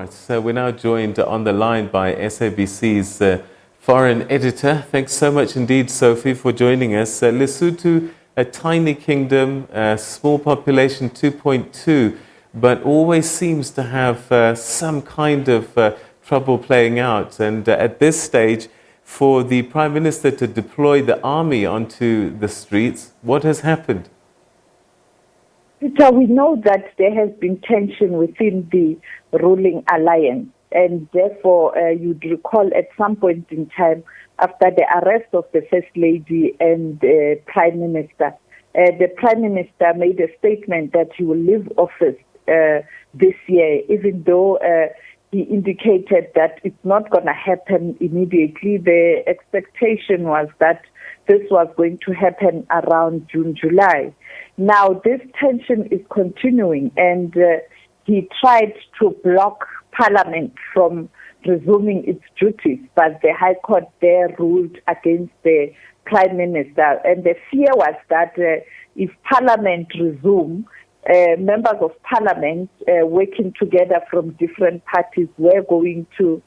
right, so we're now joined on the line by SABC's foreign editor. Thanks so much indeed, Sophie, for joining us. Lesotho, a tiny kingdom, small population, 2.2, but always seems to have some kind of trouble playing out. And at this stage, for the Prime Minister to deploy the army onto the streets, what has happened? Peter, we know that there has been tension within the ruling alliance, and therefore you'd recall at some point in time after the arrest of the First Lady and the Prime Minister, the Prime Minister made a statement that he will leave office this year, even though he indicated that it's not going to happen immediately. The expectation was that this was going to happen around June, July. Now, this tension is continuing, and he tried to block Parliament from resuming its duties, but the High Court there ruled against the Prime Minister. And the fear was that if Parliament resumed, members of Parliament working together from different parties were going to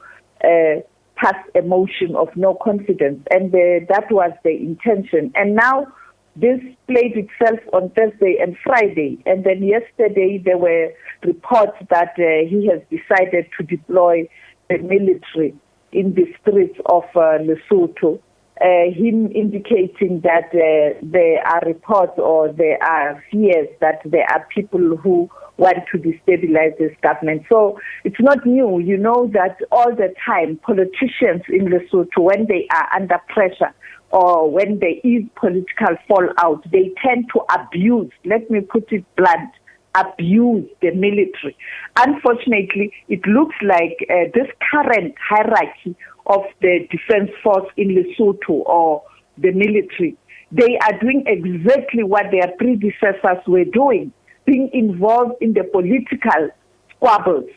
pass a motion of no confidence, and that was the intention. And now this played itself on Thursday and Friday, and then yesterday there were reports that he has decided to deploy the military in the streets of Lesotho, him indicating that there are reports or there are fears that there are people who want to destabilize this government. So it's not new. You know that all the time politicians in Lesotho, when they are under pressure or when there is political fallout, they tend to abuse, let me put it blunt, abuse the military. Unfortunately, it looks like this current hierarchy of the defense force in Lesotho or the military, they are doing exactly what their predecessors were doing, being involved in the political squabbles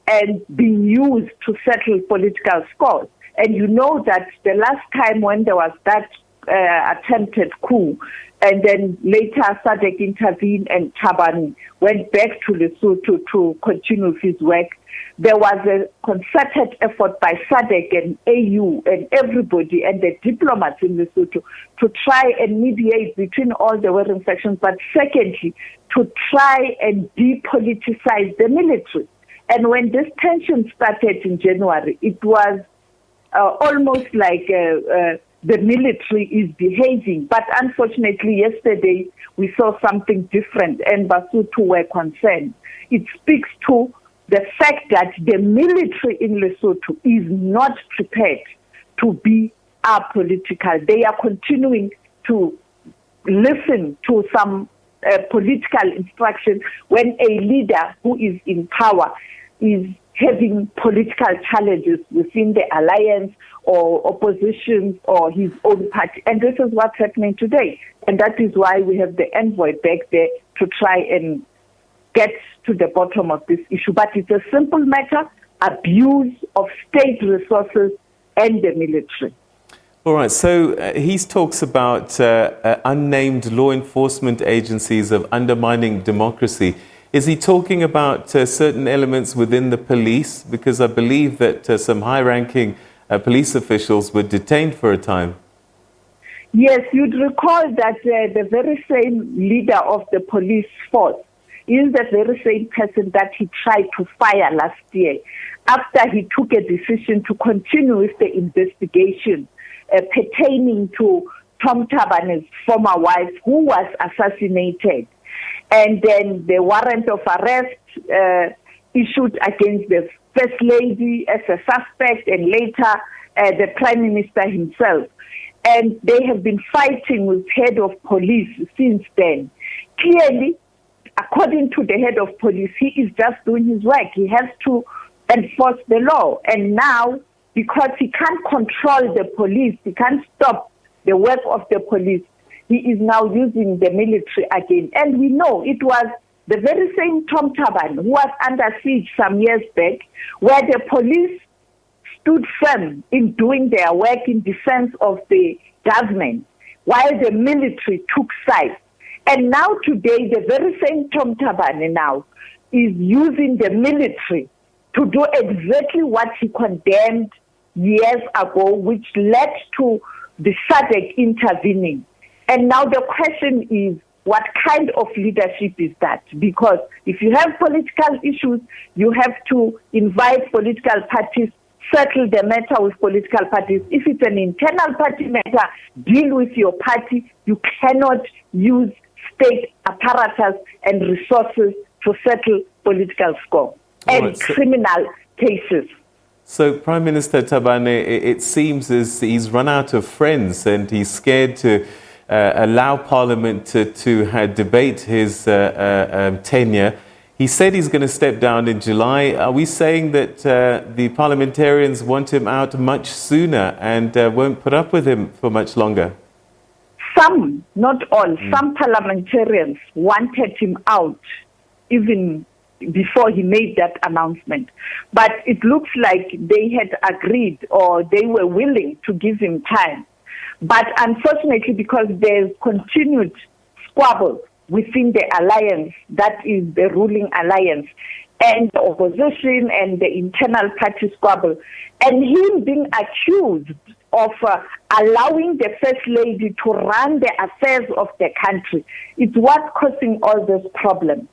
and being used to settle political scores. And you know that the last time when there was that attempted coup, and then later SADeC intervened and Tabani went back to Lesotho to continue his work, there was a concerted effort by SADeC and AU and everybody and the diplomats in Lesotho to try and mediate between all the warring factions, but secondly, to try and depoliticize the military. And when this tension started in January, it was almost like the military is behaving. But unfortunately, yesterday we saw something different and Basotho were concerned. It speaks to the fact that the military in Lesotho is not prepared to be apolitical. They are continuing to listen to some political instruction when a leader who is in power is having political challenges within the alliance or opposition or his own party. And this is what's happening today. And that is why we have the envoy back there to try and get to the bottom of this issue. But it's a simple matter, abuse of state resources and the military. All right, so he talks about unnamed law enforcement agencies of undermining democracy. Is he talking about certain elements within the police? Because I believe that some high-ranking police officials were detained for a time. Yes, you'd recall that the very same leader of the police force is the very same person that he tried to fire last year after he took a decision to continue with the investigation pertaining to Tom Thabani's former wife who was assassinated. And then the warrant of arrest issued against the First Lady as a suspect and later the Prime Minister himself. And they have been fighting with head of police since then. Clearly, according to the head of police, he is just doing his work. He has to enforce the law. And now, because he can't control the police, he can't stop the work of the police, he is now using the military again. And we know it was the very same Tom Thabani who was under siege some years back, where the police stood firm in doing their work in defense of the government, while the military took sides. And now today, the very same Tom Thabani now is using the military to do exactly what he condemned years ago, which led to the SADeC intervening. And now the question is, what kind of leadership is that? Because if you have political issues, you have to invite political parties, settle the matter with political parties. If it's an internal party matter, deal with your party. You cannot use state apparatus and resources to settle political score and criminal cases. So, Prime Minister Thabane, it seems as he's run out of friends and he's scared to allow Parliament to debate his tenure. He said he's going to step down in July. Are we saying that the parliamentarians want him out much sooner and won't put up with him for much longer? Some, not all, some parliamentarians wanted him out even before he made that announcement. But it looks like they had agreed or they were willing to give him time. But unfortunately, because there's continued squabble within the alliance, that is the ruling alliance, and the opposition and the internal party squabble, and him being accused of allowing the First Lady to run the affairs of the country, it's what's causing all this problem.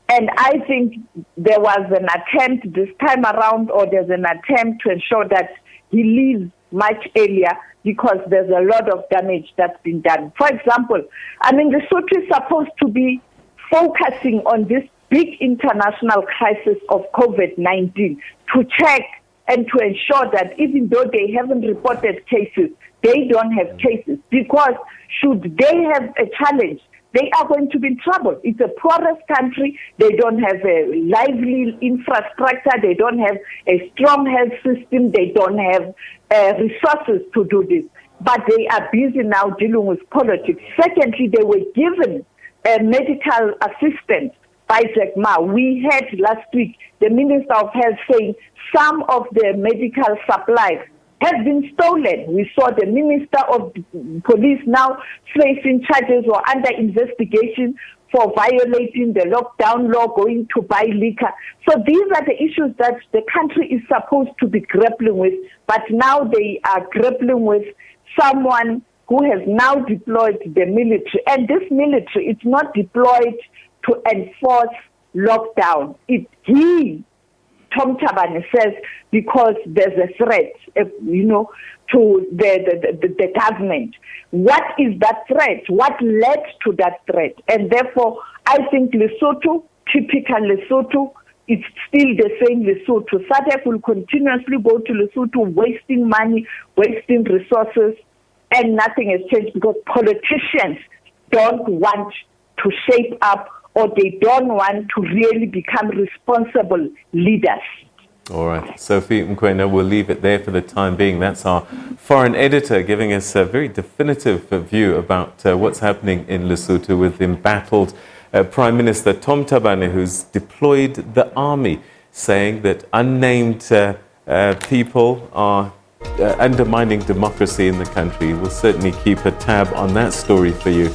And I think there was an attempt this time around, or there's an attempt to ensure that he leaves much earlier because there's a lot of damage that's been done. For example, Lesotho is supposed to be focusing on this big international crisis of COVID-19 to check and to ensure that even though they haven't reported cases, they don't have cases. Because should they have a challenge, they are going to be in trouble. It's a poorest country. They don't have a lively infrastructure. They don't have a strong health system. They don't have resources to do this. But they are busy now dealing with politics. Secondly, they were given a medical assistance by Jack Ma. We had last week the Minister of Health saying some of the medical supplies have been stolen. We saw the Minister of Police now facing charges or under investigation for violating the lockdown law, going to buy liquor. So these are the issues that the country is supposed to be grappling with, but now they are grappling with someone who has now deployed the military. And this military, it's not deployed to enforce lockdown. Tom Thabane says, because there's a threat, to the government. What is that threat? What led to that threat? And therefore, I think Lesotho, typical Lesotho, it's still the same Lesotho. SADeC will continuously go to Lesotho, wasting money, wasting resources, and nothing has changed because politicians don't want to shape up, or they don't want to really become responsible leaders. All right. Sophie Mokoena, we'll leave it there for the time being. That's our foreign editor giving us a very definitive view about what's happening in Lesotho with embattled Prime Minister Tom Thabane, who's deployed the army, saying that unnamed people are undermining democracy in the country. We'll certainly keep a tab on that story for you.